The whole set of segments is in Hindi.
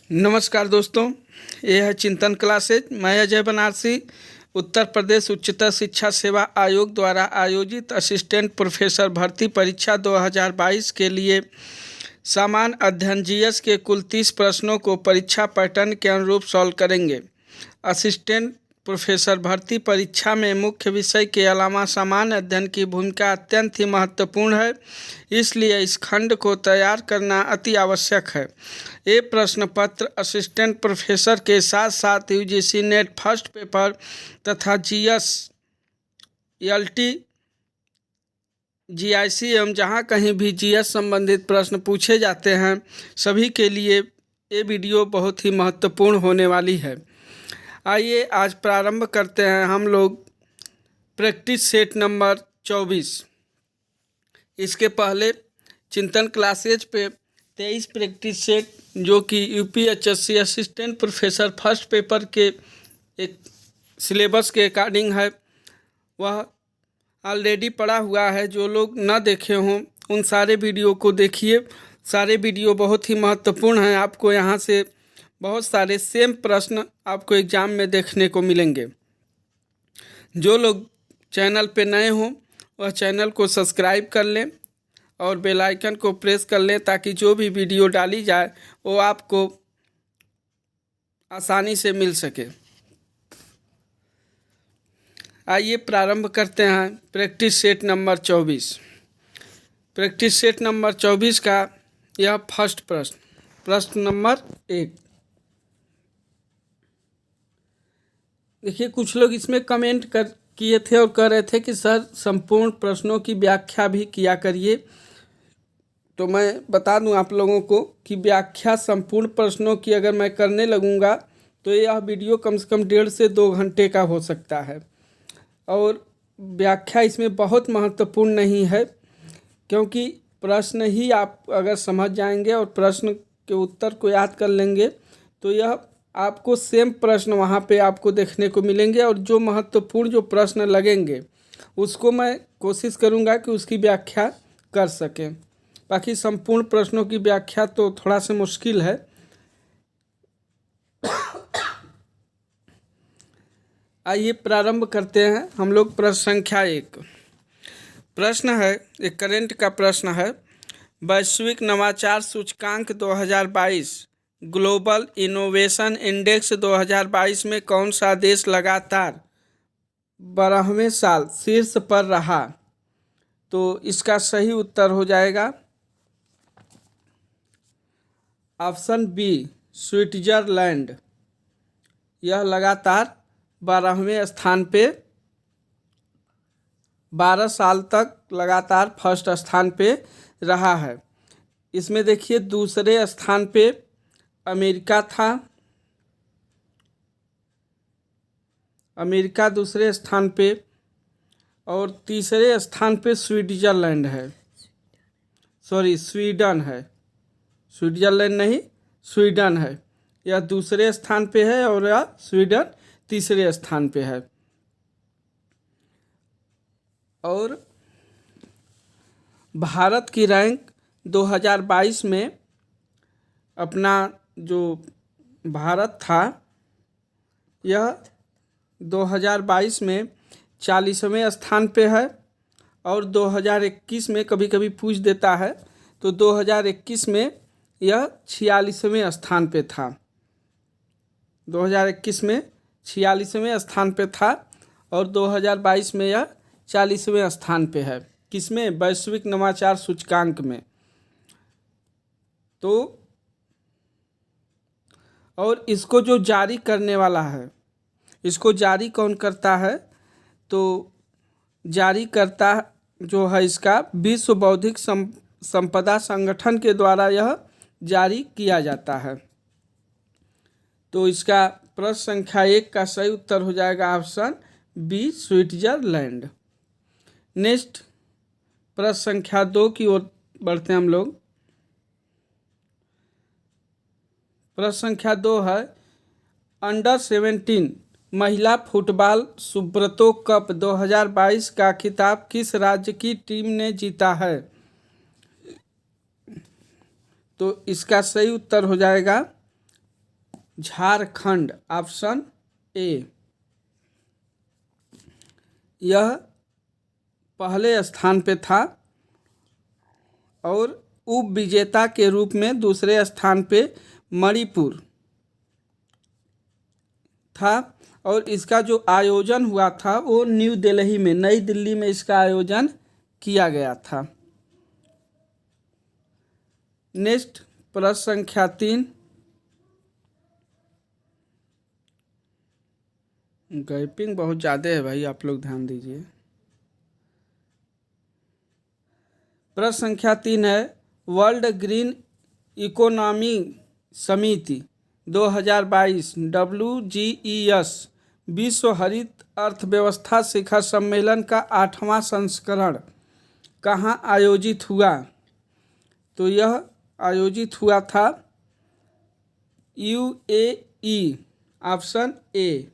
नमस्कार दोस्तों, ये है चिंतन क्लासेज। मैं अजय बनारसी उत्तर प्रदेश उच्चतर शिक्षा सेवा आयोग द्वारा आयोजित असिस्टेंट प्रोफेसर भर्ती परीक्षा 2022 के लिए सामान्य अध्ययन जीएस के कुल 30 प्रश्नों को परीक्षा पैटर्न के अनुरूप सॉल्व करेंगे। असिस्टेंट प्रोफेसर भर्ती परीक्षा में मुख्य विषय के अलावा सामान्य अध्ययन की भूमिका अत्यंत ही महत्वपूर्ण है, इसलिए इस खंड को तैयार करना अति आवश्यक है। ये प्रश्न पत्र असिस्टेंट प्रोफेसर के साथ साथ यूजीसी नेट फर्स्ट पेपर तथा जीएस, एलटी, जीआईसी एवं जहाँ कहीं भी जीएस संबंधित प्रश्न पूछे जाते हैं, सभी के लिए ये वीडियो बहुत ही महत्वपूर्ण होने वाली है। आइए आज प्रारंभ करते हैं हम लोग प्रैक्टिस सेट नंबर 24। इसके पहले चिंतन क्लासेज पे 23 प्रैक्टिस सेट जो कि UPHSC assistant professor first paper के एक सिलेबस के अकॉर्डिंग है, वह ऑलरेडी पड़ा हुआ है। जो लोग न देखे हों उन सारे वीडियो को देखिए। सारे वीडियो बहुत ही महत्वपूर्ण हैं। आपको यहाँ से बहुत सारे सेम प्रश्न आपको एग्ज़ाम में देखने को मिलेंगे। जो लोग चैनल पे नए हों वह चैनल को सब्सक्राइब कर लें और बेल आइकन को प्रेस कर लें, ताकि जो भी वीडियो डाली जाए वो आपको आसानी से मिल सके। आइए प्रारंभ करते हैं practice set number 24। Practice set number 24 का यह फर्स्ट प्रश्न नंबर 1। देखिए, कुछ लोग इसमें कमेंट किए थे और कह रहे थे कि सर संपूर्ण प्रश्नों की व्याख्या भी किया करिए। तो मैं बता दूं आप लोगों को कि व्याख्या संपूर्ण प्रश्नों की अगर मैं करने लगूंगा तो यह वीडियो कम से कम 1.5 से 2 घंटे का हो सकता है। और व्याख्या इसमें बहुत महत्वपूर्ण नहीं है, क्योंकि प्रश्न ही आप अगर समझ जाएंगे और प्रश्न के उत्तर को याद कर लेंगे तो यह आपको सेम प्रश्न वहाँ पे आपको देखने को मिलेंगे। और जो महत्वपूर्ण जो प्रश्न लगेंगे उसको मैं कोशिश करूँगा कि उसकी व्याख्या कर सकें। बाकी संपूर्ण प्रश्नों की व्याख्या तो थोड़ा सा मुश्किल है। आइए प्रारंभ करते हैं हम लोग प्रश्न संख्या 1। प्रश्न है, एक करंट का प्रश्न है, वैश्विक नवाचार सूचकांक 2022 ग्लोबल इनोवेशन इंडेक्स 2022 में कौन सा देश लगातार 12वें साल शीर्ष पर रहा? तो इसका सही उत्तर हो जाएगा ऑप्शन बी, स्विट्जरलैंड। यह लगातार 12वें स्थान पे 12 साल तक लगातार फर्स्ट स्थान पे रहा है। इसमें देखिए दूसरे स्थान पे अमेरिका था, अमेरिका दूसरे स्थान पे, और तीसरे स्थान पे स्विट्जरलैंड है, सॉरी स्वीडन है, स्विट्जरलैंड नहीं स्वीडन है। यह दूसरे स्थान पे है और यह स्वीडन तीसरे स्थान पे है। और भारत की रैंक 2022 में अपना जो भारत था यह 2022 में 40वें स्थान पे है। और 2021 में कभी कभी पूछ देता है तो 2021 में यह 46वें स्थान पे था। 2021 में 46वें स्थान पे था और 2022 में यह 40वें स्थान पे है। किसमें? वैश्विक नवाचार सूचकांक में। तो और इसको जो जारी करने वाला है, इसको जारी कौन करता है? तो जारी करता जो है इसका विश्व बौद्धिक संपदा संगठन के द्वारा यह जारी किया जाता है। तो इसका प्रश्न संख्या 1 का सही उत्तर हो जाएगा ऑप्शन बी, स्विट्जरलैंड। नेक्स्ट प्रश्न संख्या 2 की ओर बढ़ते हैं हम लोग। प्रश्न संख्या 2 है, अंडर 17 महिला फुटबॉल सुब्रतो कप 2022 का खिताब किस राज्य की टीम ने जीता है? तो इसका सही उत्तर हो जाएगा झारखंड, ऑप्शन ए। यह पहले स्थान पे था और उप विजेता के रूप में दूसरे स्थान पे मणिपुर था। और इसका जो आयोजन हुआ था वो न्यू दिल्ली में, नई दिल्ली में इसका आयोजन किया गया था। नेक्स्ट प्रश्न संख्या 3। गैपिंग बहुत ज़्यादा है भाई, आप लोग ध्यान दीजिए। प्रश्न संख्या 3 है, वर्ल्ड ग्रीन इकोनॉमी समिति 2022 WGES विश्व हरित अर्थव्यवस्था शिखर सम्मेलन का 8वां संस्करण कहाँ आयोजित हुआ? तो यह आयोजित हुआ था UAE, ऑप्शन ए।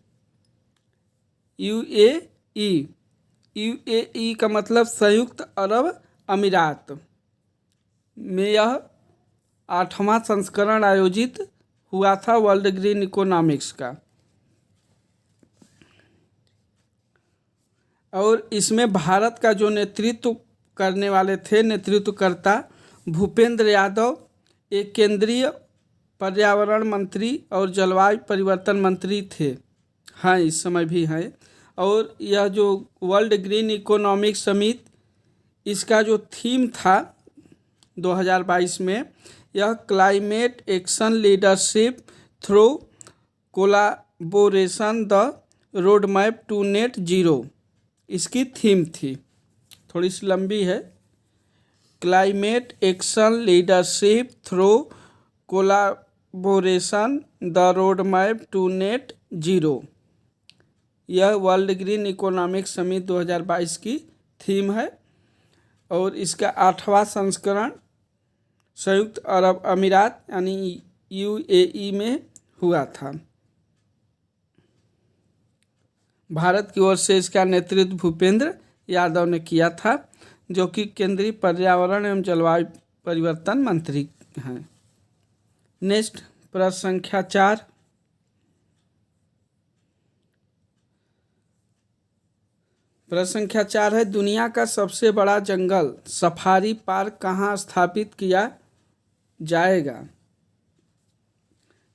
यूएई का मतलब संयुक्त अरब अमीरात में यह 8वां संस्करण आयोजित हुआ था वर्ल्ड ग्रीन इकोनॉमिक्स का। और इसमें भारत का जो नेतृत्व करने वाले थे, नेतृत्वकर्ता भूपेंद्र यादव, एक केंद्रीय पर्यावरण मंत्री और जलवायु परिवर्तन मंत्री थे, हाँ इस समय भी हैं। और यह जो वर्ल्ड ग्रीन इकोनॉमिक समिट, इसका जो थीम था 2022 में, यह climate action leadership through collaboration the road map to net zero, इसकी थीम थी। थोड़ी सी लंबी है। Climate action leadership through collaboration the road map to net zero, यह वर्ल्ड ग्रीन इकोनॉमिक समिट 2022 की थीम है। और इसका 8वां संस्करण संयुक्त अरब अमीरात यानी UAE में हुआ था। भारत की ओर से इसका नेतृत्व भूपेंद्र यादव ने किया था, जो कि केंद्रीय पर्यावरण एवं जलवायु परिवर्तन मंत्री हैं। नेक्स्ट प्रश्न संख्या 4। प्रश्न संख्या 4 है, दुनिया का सबसे बड़ा जंगल सफारी पार्क कहाँ स्थापित किया जाएगा?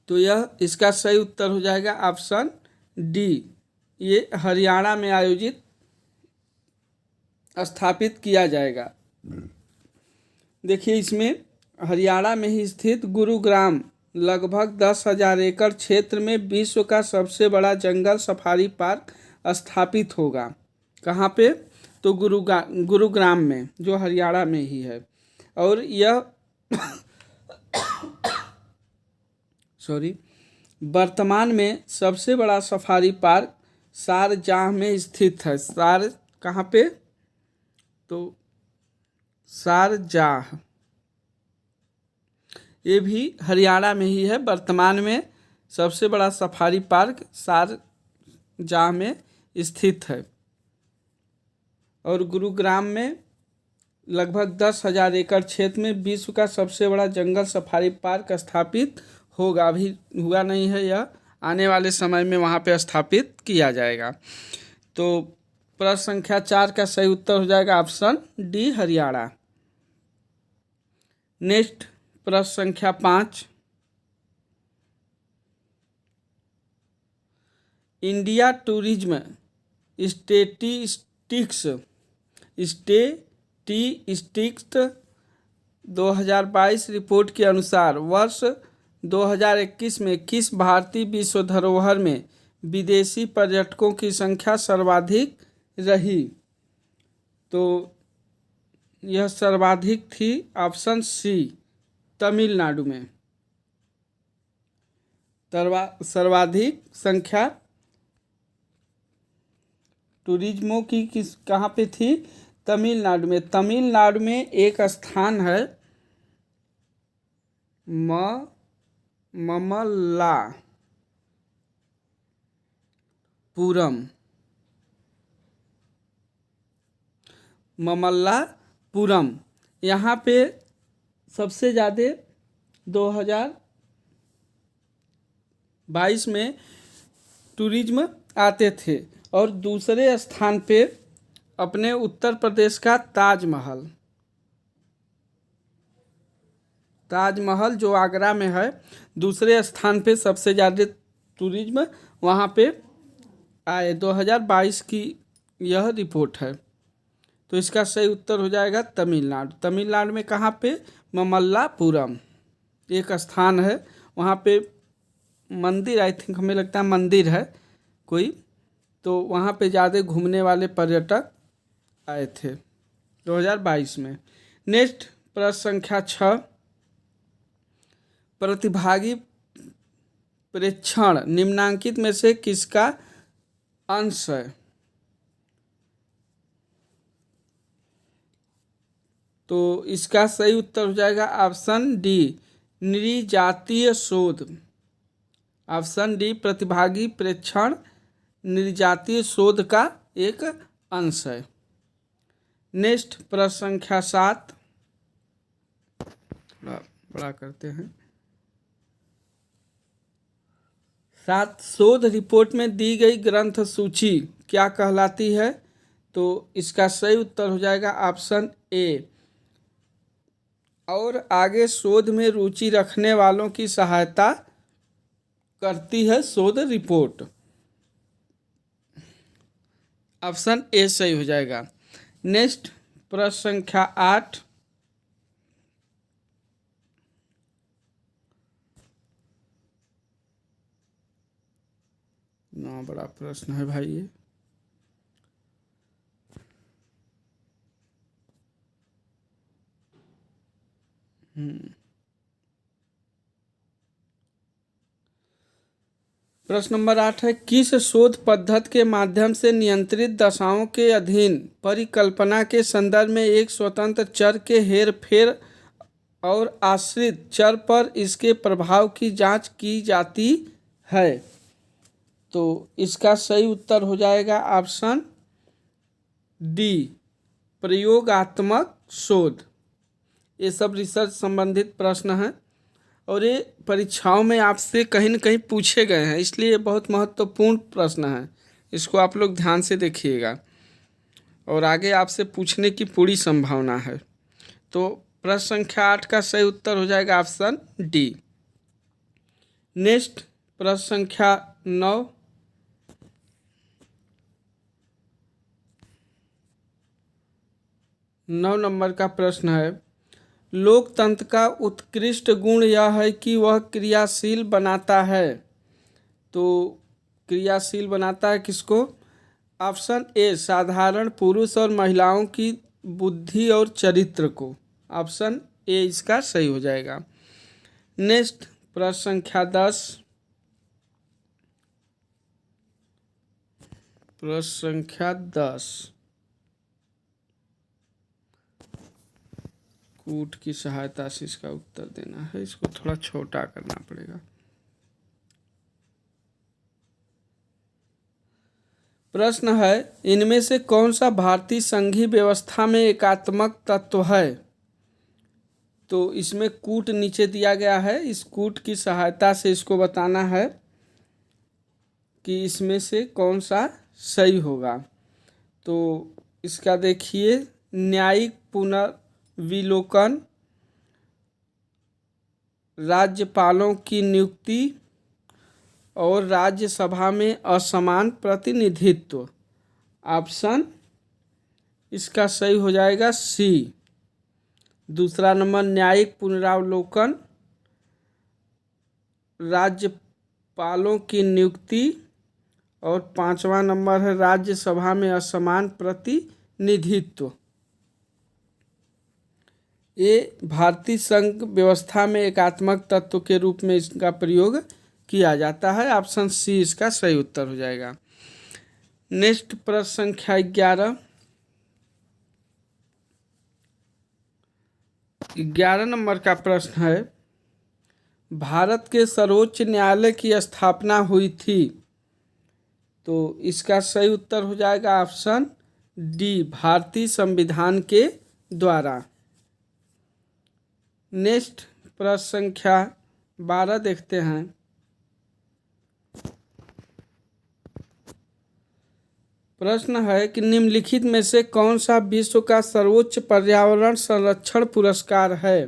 तो यह इसका सही उत्तर हो जाएगा ऑप्शन डी। ये हरियाणा में आयोजित स्थापित किया जाएगा। देखिए इसमें हरियाणा में ही स्थित गुरुग्राम लगभग 10,000 एकड़ क्षेत्र में विश्व का सबसे बड़ा जंगल सफारी पार्क स्थापित होगा। कहाँ पे? तो गुरुग्राम में, जो हरियाणा में ही है। और यह वर्तमान में सबसे बड़ा सफारी पार्क शारजाह में स्थित है। कहाँ पे? तो शारजाह, ये भी हरियाणा में ही है। वर्तमान में सबसे बड़ा सफारी पार्क शारजाह में स्थित है। और गुरुग्राम में लगभग 10,000 एकड़ क्षेत्र में विश्व का सबसे बड़ा जंगल सफारी पार्क स्थापित होगा। अभी हुआ नहीं है, यह आने वाले समय में वहाँ पे स्थापित किया जाएगा। तो प्रश्न संख्या 4 का सही उत्तर हो जाएगा ऑप्शन डी, हरियाणा। नेक्स्ट प्रश्न संख्या 5। इंडिया टूरिज्म स्टैटिस्टिक्स 2022 रिपोर्ट के अनुसार वर्ष 2021 में किस भारतीय विश्व धरोहर में विदेशी पर्यटकों की संख्या सर्वाधिक रही? तो यह सर्वाधिक थी ऑप्शन सी, तमिलनाडु में। सर्वाधिक संख्या टूरिज्मों की कहाँ पे थी? तमिलनाडु में। तमिलनाडु में एक स्थान है ममल्लापुरम, यहाँ पे सबसे ज़्यादा 22 में टूरिज्म आते थे। और दूसरे स्थान पे अपने उत्तर प्रदेश का ताजमहल जो आगरा में है, दूसरे स्थान पे सबसे ज़्यादा टूरिज्म वहाँ पे आए। 2022 की यह रिपोर्ट है। तो इसका सही उत्तर हो जाएगा तमिलनाडु। तमिलनाडु में कहाँ पे? ममल्लापुरम एक स्थान है, वहाँ पे मंदिर, आई थिंक हमें लगता है मंदिर है कोई, तो वहाँ पे ज़्यादा घूमने वाले पर्यटक आए थे 2022 में। नेक्स्ट प्रश्न संख्या 6, प्रतिभागी प्रेक्षण निम्नांकित में से किसका अंश है? तो इसका सही उत्तर हो जाएगा ऑप्शन डी, नृजातीय शोध। ऑप्शन डी, प्रतिभागी प्रेक्षण नृजातीय शोध का एक अंश है। नेक्स्ट प्रश्न संख्या 7, बड़ा करते हैं। 7, शोध रिपोर्ट में दी गई ग्रंथ सूची क्या कहलाती है? तो इसका सही उत्तर हो जाएगा ऑप्शन ए, और आगे शोध में रुचि रखने वालों की सहायता करती है शोध रिपोर्ट। ऑप्शन ए सही हो जाएगा। नेक्स्ट प्रश्न संख्या 8, ना बड़ा प्रश्न है भाई ये। प्रश्न नंबर 8 है, किस शोध पद्धति के माध्यम से नियंत्रित दशाओं के अधीन परिकल्पना के संदर्भ में एक स्वतंत्र चर के हेरफेर और आश्रित चर पर इसके प्रभाव की जांच की जाती है? तो इसका सही उत्तर हो जाएगा ऑप्शन डी, प्रयोगात्मक शोध। ये सब रिसर्च संबंधित प्रश्न हैं और ये परीक्षाओं में आपसे कहीं न कहीं पूछे गए हैं, इसलिए ये बहुत महत्वपूर्ण प्रश्न है। इसको आप लोग ध्यान से देखिएगा और आगे आपसे पूछने की पूरी संभावना है। तो प्रश्न संख्या 8 का सही उत्तर हो जाएगा ऑप्शन डी। नेक्स्ट प्रश्न संख्या 9, नंबर का प्रश्न है, लोकतंत्र का उत्कृष्ट गुण यह है कि वह क्रियाशील बनाता है। तो क्रियाशील बनाता है किसको? ऑप्शन ए, साधारण पुरुष और महिलाओं की बुद्धि और चरित्र को। ऑप्शन ए इसका सही हो जाएगा। नेक्स्ट प्रश्न संख्या 10, प्रश्न संख्या 10, कूट की सहायता से इसका उत्तर देना है। इसको थोड़ा छोटा करना पड़ेगा। प्रश्न है, इनमें से कौन सा भारतीय संघीय व्यवस्था में एकात्मक तत्व है? तो इसमें कूट नीचे दिया गया है, इस कूट की सहायता से इसको बताना है कि इसमें से कौन सा सही होगा। तो इसका देखिए, न्यायिक पुनर्विलोकन, राज्यपालों की नियुक्ति और राज्यसभा में असमान प्रतिनिधित्व। ऑप्शन इसका सही हो जाएगा सी। दूसरा नंबर न्यायिक पुनरावलोकन, राज्यपालों की नियुक्ति, और 5वां नंबर है राज्यसभा में असमान प्रतिनिधित्व। ये भारतीय संघ व्यवस्था में एकात्मक तत्व के रूप में इसका प्रयोग किया जाता है। ऑप्शन सी इसका सही उत्तर हो जाएगा। नेक्स्ट प्रश्न संख्या 11 नंबर का प्रश्न है, भारत के सर्वोच्च न्यायालय की स्थापना हुई थी। तो इसका सही उत्तर हो जाएगा ऑप्शन डी, भारतीय संविधान के द्वारा। नेक्स्ट प्रश्न संख्या 12 देखते हैं, प्रश्न है कि निम्नलिखित में से कौन सा विश्व का सर्वोच्च पर्यावरण संरक्षण पुरस्कार है।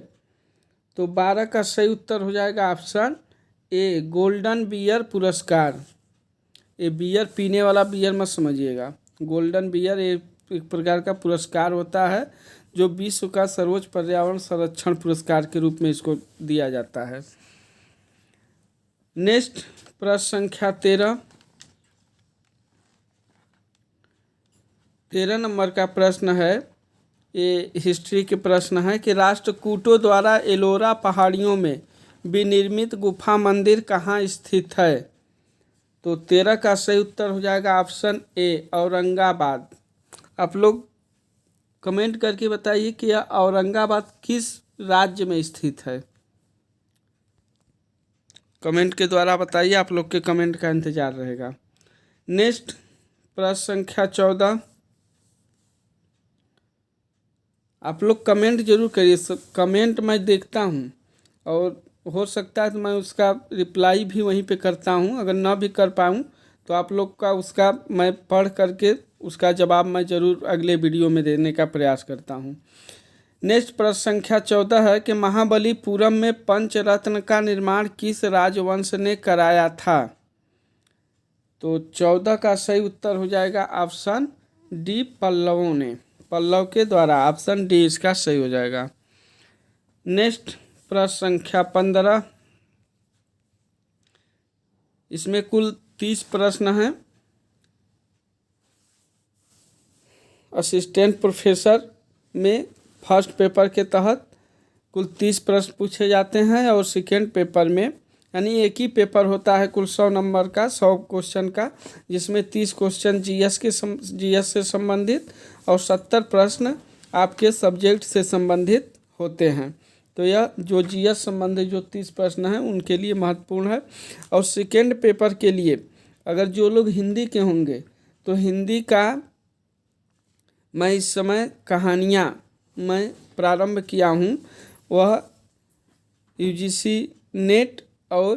तो 12 का सही उत्तर हो जाएगा ऑप्शन ए, गोल्डन बियर पुरस्कार। ये बियर पीने वाला बियर मत समझिएगा। गोल्डन बियर एक प्रकार का पुरस्कार होता है जो विश्व का सर्वोच्च पर्यावरण संरक्षण पुरस्कार के रूप में इसको दिया जाता है। नेक्स्ट प्रश्न संख्या 13 नंबर का प्रश्न है, ये हिस्ट्री के प्रश्न है कि राष्ट्रकूटों द्वारा एलोरा पहाड़ियों में विनिर्मित गुफा मंदिर कहाँ स्थित है। तो 13 का सही उत्तर हो जाएगा ऑप्शन ए, औरंगाबाद। आप लोग कमेंट करके बताइए कि यह औरंगाबाद किस राज्य में स्थित है। कमेंट के द्वारा बताइए, आप लोग के कमेंट का इंतजार रहेगा। नेक्स्ट प्रश्न संख्या 14, आप लोग कमेंट जरूर करिए। कमेंट मैं देखता हूँ और हो सकता है तो मैं उसका रिप्लाई भी वहीं पे करता हूँ। अगर ना भी कर पाऊँ तो आप लोग का उसका मैं पढ़ करके उसका जवाब मैं ज़रूर अगले वीडियो में देने का प्रयास करता हूँ। नेक्स्ट प्रश्न संख्या 14 है कि महाबलीपुरम में पंचरत्न का निर्माण किस राजवंश ने कराया था। तो 14 का सही उत्तर हो जाएगा ऑप्शन डी, पल्लवों ने, पल्लव के द्वारा। ऑप्शन डी इसका सही हो जाएगा। नेक्स्ट प्रश्न संख्या 15, इसमें कुल 30 प्रश्न हैं। असिस्टेंट प्रोफेसर में फर्स्ट पेपर के तहत कुल 30 प्रश्न पूछे जाते हैं और सेकेंड पेपर में, यानी एक ही पेपर होता है कुल 100 नंबर का, 100 क्वेश्चन का, जिसमें 30 क्वेश्चन जीएस से संबंधित और 70 प्रश्न आपके सब्जेक्ट से संबंधित होते हैं। तो यह जो जीएस संबंधित जो 30 प्रश्न हैं उनके लिए महत्वपूर्ण है। और सेकेंड पेपर के लिए अगर जो लोग हिंदी के होंगे तो हिंदी का मैं इस समय कहानियाँ मैं प्रारंभ किया हूँ, वह यूजीसी नेट और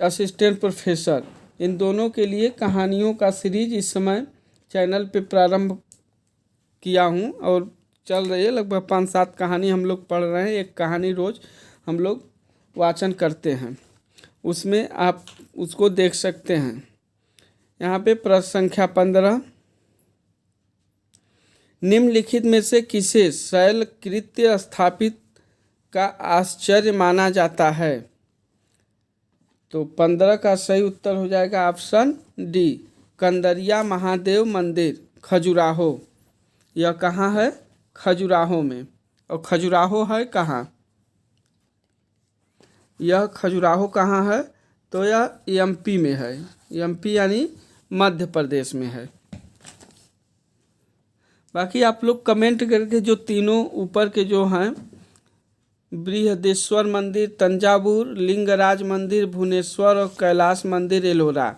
असिस्टेंट प्रोफेसर, इन दोनों के लिए कहानियों का सीरीज इस समय चैनल पे प्रारंभ किया हूँ और चल रही है। लगभग 5-7 कहानी हम लोग पढ़ रहे हैं। एक कहानी रोज़ हम लोग वाचन करते हैं, उसमें आप उसको देख सकते हैं। यहाँ पे प्रश्न संख्या 15, निम्नलिखित में से किसे शैलकृत्य स्थापित का आश्चर्य माना जाता है। तो 15 का सही उत्तर हो जाएगा ऑप्शन डी, कंदरिया महादेव मंदिर, खजुराहो। यह कहाँ है? खजुराहो में। और खजुराहो है कहाँ? यह खजुराहो कहाँ है? तो यह एमपी में है। एमपी यानी मध्य प्रदेश में है। बाकी आप लोग कमेंट करके जो तीनों ऊपर के जो हैं, बृहदेश्वर मंदिर तंजावुर, लिंगराज मंदिर भुवनेश्वर और कैलाश मंदिर एलोरा,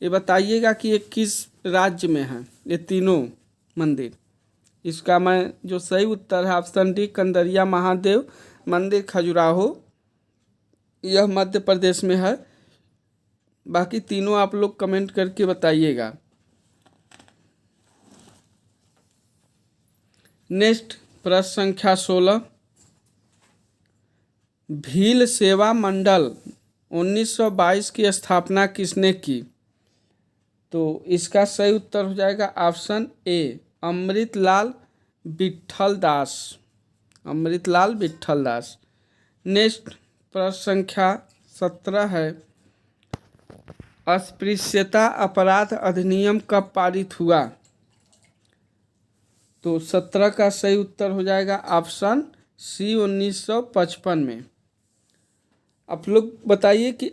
ये बताइएगा कि ये किस राज्य में है ये तीनों मंदिर। इसका मैं जो सही उत्तर है ऑप्शन डी, कंदरिया महादेव मंदिर खजुराहो, यह मध्य प्रदेश में है। बाकी तीनों आप लोग कमेंट करके बताइएगा। नेक्स्ट प्रश्न संख्या 16, भील सेवा मंडल 1922 की स्थापना किसने की। तो इसका सही उत्तर हो जाएगा option A, Amritlal Vitthal Das, Amritlal Vitthal Das. Next प्रश्न संख्या 17 है, अस्पृश्यता अपराध अधिनियम कब पारित हुआ। तो 17 का सही उत्तर हो जाएगा ऑप्शन सी, 1955 में। आप लोग बताइए कि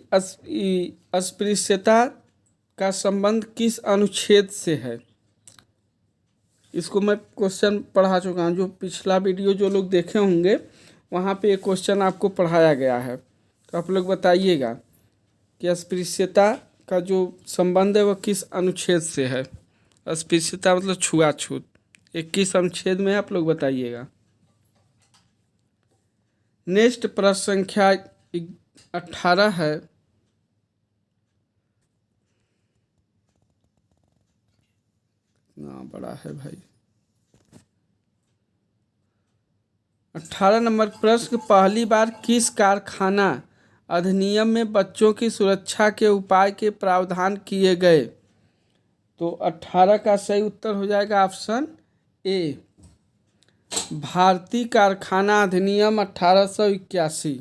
अस्पृश्यता का संबंध किस अनुच्छेद से है। इसको मैं क्वेश्चन पढ़ा चुका हूँ, जो पिछला वीडियो जो लोग देखे होंगे वहाँ पे एक क्वेश्चन आपको पढ़ाया गया है। तो आप लोग बताइएगा कि अस्पृश्यता का जो संबंध है वह किस अनुच्छेद से है। अस्पृश्यता मतलब छुआछूत, ये किस अनुच्छेद में है आप लोग बताइएगा। नेक्स्ट प्रश्न संख्या 18 है, कितना बड़ा है भाई। 18 नंबर प्रश्न, पहली बार किस कारखाना अधिनियम में बच्चों की सुरक्षा के उपाय के प्रावधान किए गए? तो 18 का सही उत्तर हो जाएगा ऑप्शन ए, भारतीय कारखाना अधिनियम 1881।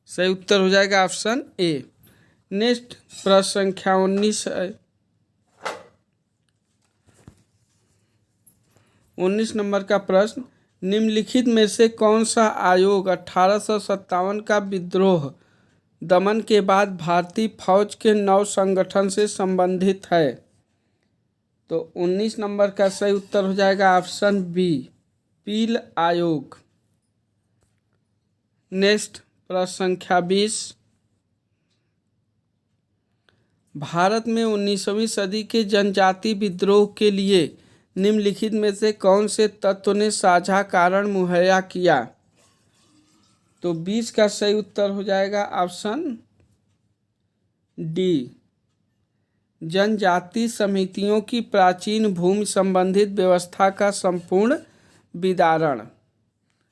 सही उत्तर हो जाएगा ऑप्शन ए। नेक्स्ट प्रश्न संख्या 19 है। 19 नंबर का प्रश्न, निम्नलिखित में से कौन सा आयोग 1857 का विद्रोह दमन के बाद भारतीय फौज के नव संगठन से संबंधित है? तो 19 नंबर का सही उत्तर हो जाएगा ऑप्शन बी, पील आयोग। नेक्स्ट प्रश्न संख्या 20, भारत में 19वीं सदी के जनजाति विद्रोह के लिए निम्नलिखित में से कौन से तत्व ने साझा कारण मुहैया किया? तो 20 का सही उत्तर हो जाएगा ऑप्शन डी, जनजाति समितियों की प्राचीन भूमि संबंधित व्यवस्था का संपूर्ण विदारण।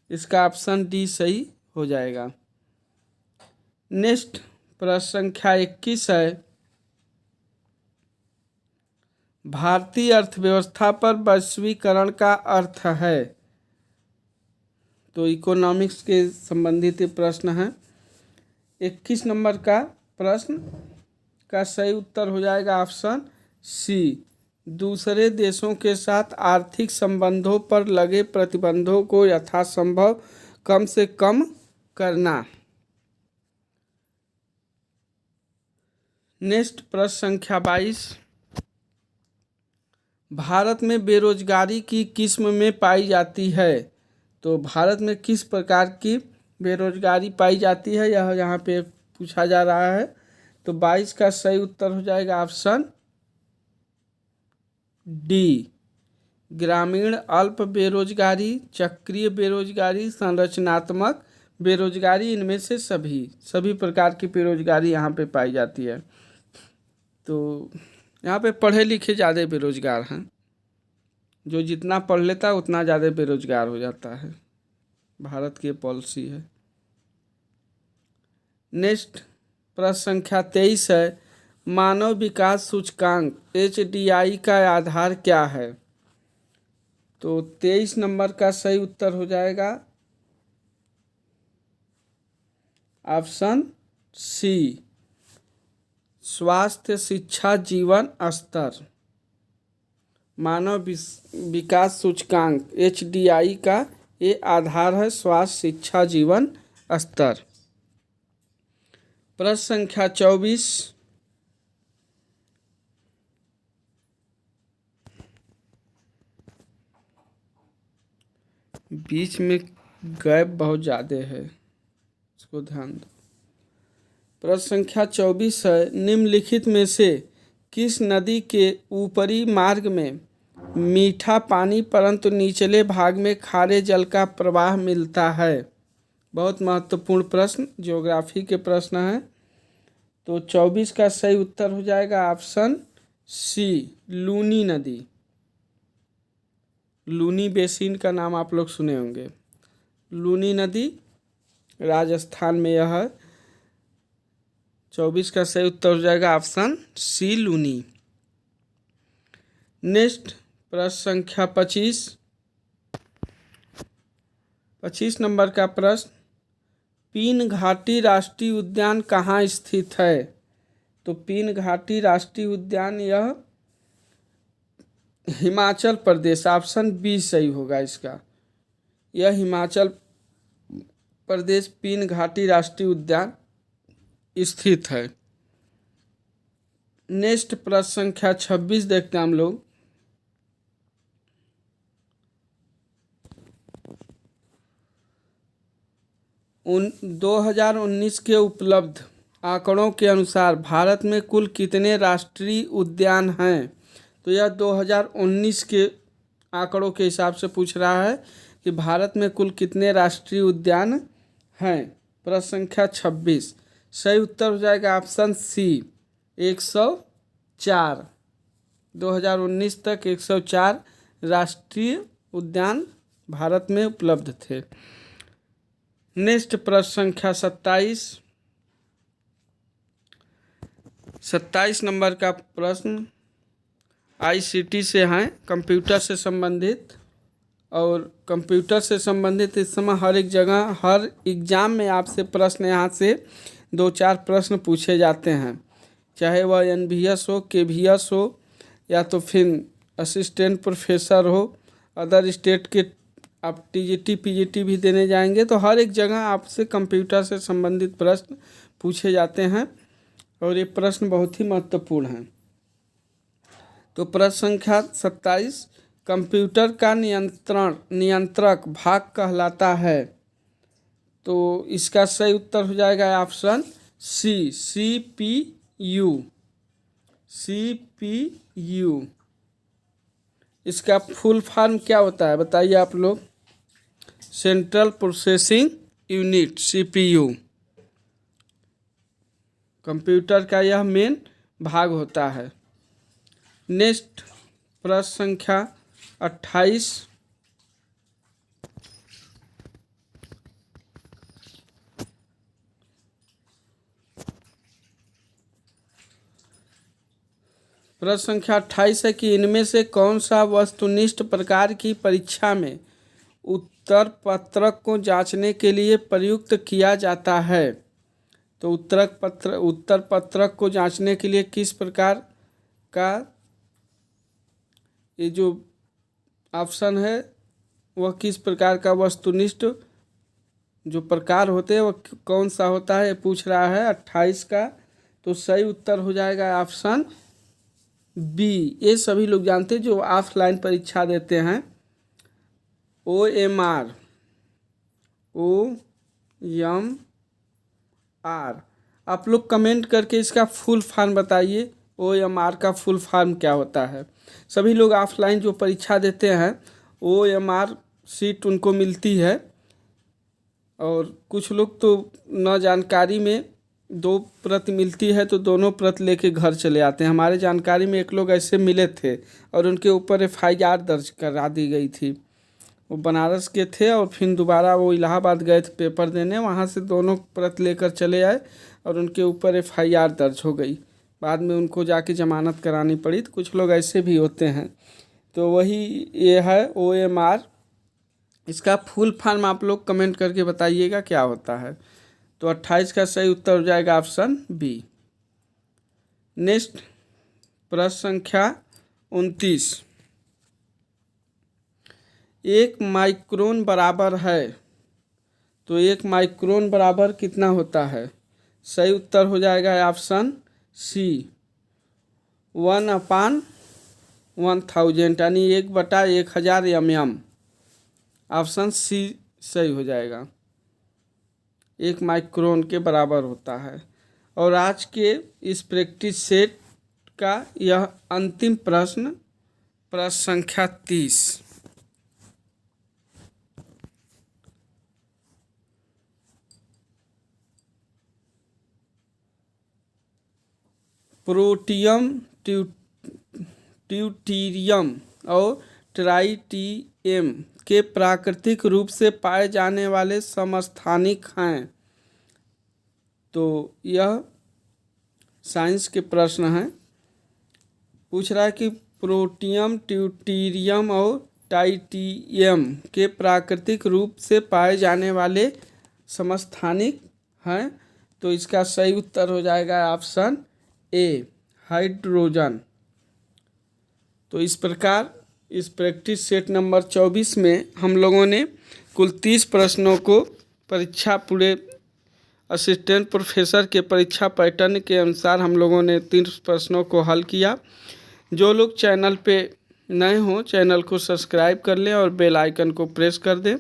इसका ऑप्शन डी सही हो जाएगा। नेक्स्ट प्रश्न संख्या 21 है। भारतीय अर्थव्यवस्था पर वैश्वीकरण का अर्थ है? तो इकोनॉमिक्स के संबंधित प्रश्न है। 21 नंबर का प्रश्न का सही उत्तर हो जाएगा ऑप्शन सी, दूसरे देशों के साथ आर्थिक संबंधों पर लगे प्रतिबंधों को यथासंभव कम से कम करना। नेक्स्ट प्रश्न संख्या 22, भारत में बेरोजगारी की किस्म में पाई जाती है? तो भारत में किस प्रकार की बेरोजगारी पाई जाती है, यह यहाँ पे पूछा जा रहा है। तो 22 का सही उत्तर हो जाएगा ऑप्शन डी, ग्रामीण अल्प बेरोजगारी, चक्रीय बेरोजगारी, संरचनात्मक बेरोजगारी, इनमें से सभी प्रकार की बेरोजगारी यहाँ पे पाई जाती है। तो यहाँ पे पढ़े लिखे ज़्यादा बेरोजगार हैं, जो जितना पढ़ लेता है उतना ज़्यादा बेरोजगार हो जाता है, भारत की पॉलिसी है। नेक्स्ट प्रश्न संख्या 23 है। मानव विकास सूचकांक HDI का आधार क्या है? तो 23 नंबर का सही उत्तर हो जाएगा ऑप्शन सी, स्वास्थ्य शिक्षा जीवन स्तर। मानव विकास सूचकांक HDI का ये आधार है, स्वास्थ्य शिक्षा जीवन स्तर। प्रश्न संख्या 24, बीच में गैप बहुत ज़्यादा है, इसको ध्यान दो। प्रश्न संख्या 24 है। निम्नलिखित में से किस नदी के ऊपरी मार्ग में मीठा पानी परंतु निचले भाग में खारे जल का प्रवाह मिलता है? बहुत महत्वपूर्ण प्रश्न, ज्योग्राफी के प्रश्न हैं। तो 24 का सही उत्तर हो जाएगा ऑप्शन सी, लूनी नदी। लूनी बेसिन का नाम आप लोग सुने होंगे। लूनी नदी राजस्थान में यह है। 24 का सही उत्तर हो जाएगा ऑप्शन सी, लूनी। नेक्स्ट प्रश्न संख्या 25 नंबर का प्रश्न, पीन घाटी राष्ट्रीय उद्यान कहाँ स्थित है? तो पीन घाटी राष्ट्रीय उद्यान यह हिमाचल प्रदेश, ऑप्शन बी सही होगा इसका। यह हिमाचल प्रदेश पीन घाटी राष्ट्रीय उद्यान स्थित है। नेक्स्ट प्रश्न संख्या 26 देखते हैं हम लोग। उन 2019 के उपलब्ध आंकड़ों के अनुसार भारत में कुल कितने राष्ट्रीय उद्यान हैं? तो यह 2019 के आंकड़ों के हिसाब से पूछ रहा है कि भारत में कुल कितने राष्ट्रीय उद्यान हैं। प्रश्न संख्या 26, सही उत्तर हो जाएगा ऑप्शन सी, 104। 2019 तक 104 राष्ट्रीय उद्यान भारत में उपलब्ध थे। नेक्स्ट प्रश्न संख्या 27 नंबर का प्रश्न ICT से हैं, कंप्यूटर से संबंधित। और कंप्यूटर से संबंधित इस समय हर एक जगह हर एग्ज़ाम में आपसे प्रश्न यहाँ से 2-4 प्रश्न पूछे जाते हैं, चाहे वह NVS हो, KVS हो, या तो फिर असिस्टेंट प्रोफेसर हो, अदर स्टेट के आप TGT PGT भी देने जाएंगे तो हर एक जगह आपसे कंप्यूटर से संबंधित प्रश्न पूछे जाते हैं और ये प्रश्न बहुत ही महत्वपूर्ण हैं। तो प्रश्न संख्या 27, कंप्यूटर का नियंत्रक भाग कहलाता है। तो इसका सही उत्तर हो जाएगा ऑप्शन सी, CPU। इसका फुल फॉर्म क्या होता है बताइए आप लोग? Central processing unit, CPU। Computer का यह मेन भाग होता है। नेक्स्ट प्रश्न संख्या 28, प्रश्न संख्या 28 है कि इनमें से कौन सा वस्तुनिष्ठ प्रकार की परीक्षा में उत्तर पत्रक को जांचने के लिए प्रयुक्त किया जाता है। तो उत्तर पत्रक को जांचने के लिए किस प्रकार का ये जो ऑप्शन है वह किस प्रकार का वस्तुनिष्ठ जो प्रकार होते हैं वह कौन सा होता है पूछ रहा है 28 का। तो सही उत्तर हो जाएगा ऑप्शन बी। ये सभी लोग जानते हैं जो ऑफलाइन परीक्षा देते हैं, OMR। आप लोग कमेंट करके इसका फुल फॉर्म बताइए, OMR का फुल फॉर्म क्या होता है। सभी लोग ऑफलाइन जो परीक्षा देते हैं OMR सीट उनको मिलती है और कुछ लोग तो न जानकारी में 2 प्रति मिलती है तो दोनों प्रति लेके घर चले आते हैं। हमारे जानकारी में एक लोग ऐसे मिले थे और उनके ऊपर FIR दर्ज करा दी गई थी। वो बनारस के थे और फिर दोबारा वो इलाहाबाद गए थे पेपर देने, वहाँ से दोनों प्रति लेकर चले आए और उनके ऊपर FIR दर्ज हो गई। बाद में उनको जाके जमानत करानी पड़ी। तो कुछ लोग ऐसे भी होते हैं। तो वही ये है OMR। इसका फुल फॉर्म आप लोग कमेंट करके बताइएगा क्या होता है। तो 28 का सही उत्तर हो जाएगा ऑप्शन बी। नेक्स्ट प्रश्न संख्या 29, 1 माइक्रोन बराबर है। तो 1 माइक्रोन बराबर कितना होता है? सही उत्तर हो जाएगा ऑप्शन सी, 1/1000 यानी 1/1000 mm। ऑप्शन सी सही हो जाएगा, 1 माइक्रोन के बराबर होता है। और आज के इस प्रैक्टिस सेट का यह अंतिम प्रश्न संख्या 30, प्रोटियम, ट्यूटीरियम और ट्राइटियम के प्राकृतिक रूप से पाए जाने वाले समस्थानिक हैं। तो यह साइंस के प्रश्न हैं। पूछ रहा है कि प्रोटियम, ट्यूटीरियम और ट्राइटियम के प्राकृतिक रूप से पाए जाने वाले समस्थानिक हैं। तो इसका सही उत्तर हो जाएगा ऑप्शन ए, हाइड्रोजन। तो इस प्रकार इस प्रैक्टिस सेट नंबर 24 में हम लोगों ने कुल 30 प्रश्नों को परीक्षा पूरे असिस्टेंट प्रोफेसर के परीक्षा पैटर्न के अनुसार हम लोगों ने 30 प्रश्नों को हल किया। जो लोग चैनल पे नए हों चैनल को सब्सक्राइब कर लें और बेल आइकन को प्रेस कर दें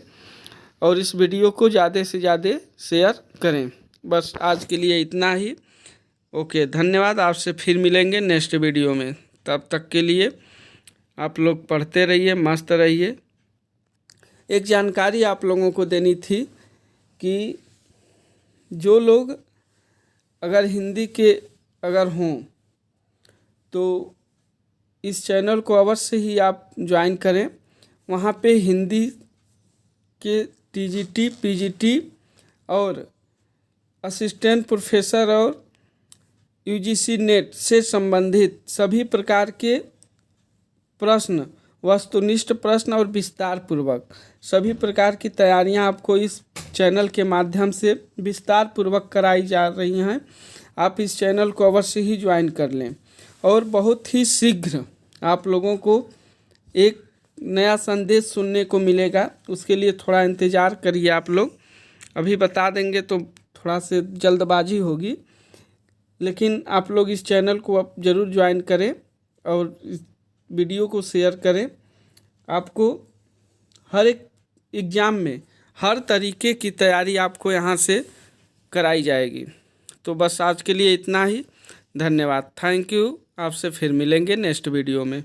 और इस वीडियो को ज़्यादा से ज़्यादा शेयर करें। बस आज के लिए इतना ही। ओके, धन्यवाद। आपसे फिर मिलेंगे नेक्स्ट वीडियो में। तब तक के लिए आप लोग पढ़ते रहिए, मस्त रहिए। एक जानकारी आप लोगों को देनी थी कि जो लोग अगर हिंदी के अगर हों तो इस चैनल को अवश्य ही आप ज्वाइन करें। वहाँ पे हिंदी के टीजीटी, पीजीटी और असिस्टेंट प्रोफेसर और यूजीसी नेट से संबंधित सभी प्रकार के प्रश्न, वस्तुनिष्ठ प्रश्न और विस्तार पूर्वक सभी प्रकार की तैयारियां आपको इस चैनल के माध्यम से विस्तार पूर्वक कराई जा रही हैं। आप इस चैनल को अवश्य ही ज्वाइन कर लें और बहुत ही शीघ्र आप लोगों को एक नया संदेश सुनने को मिलेगा। उसके लिए थोड़ा इंतज़ार करिए आप लोग। अभी बता देंगे तो थोड़ा से जल्दबाजी होगी, लेकिन आप लोग इस चैनल को आप ज़रूर ज्वाइन करें और इस वीडियो को शेयर करें। आपको हर एक एग्ज़ाम में हर तरीके की तैयारी आपको यहाँ से कराई जाएगी। तो बस आज के लिए इतना ही। धन्यवाद। Thank you. आपसे फिर मिलेंगे नेक्स्ट वीडियो में।